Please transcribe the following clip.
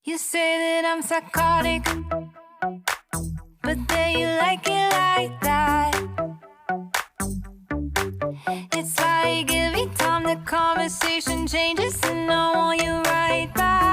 You say that I'm psychotic, but then you like it like that. It's like every time the conversation changes, and I want you right back.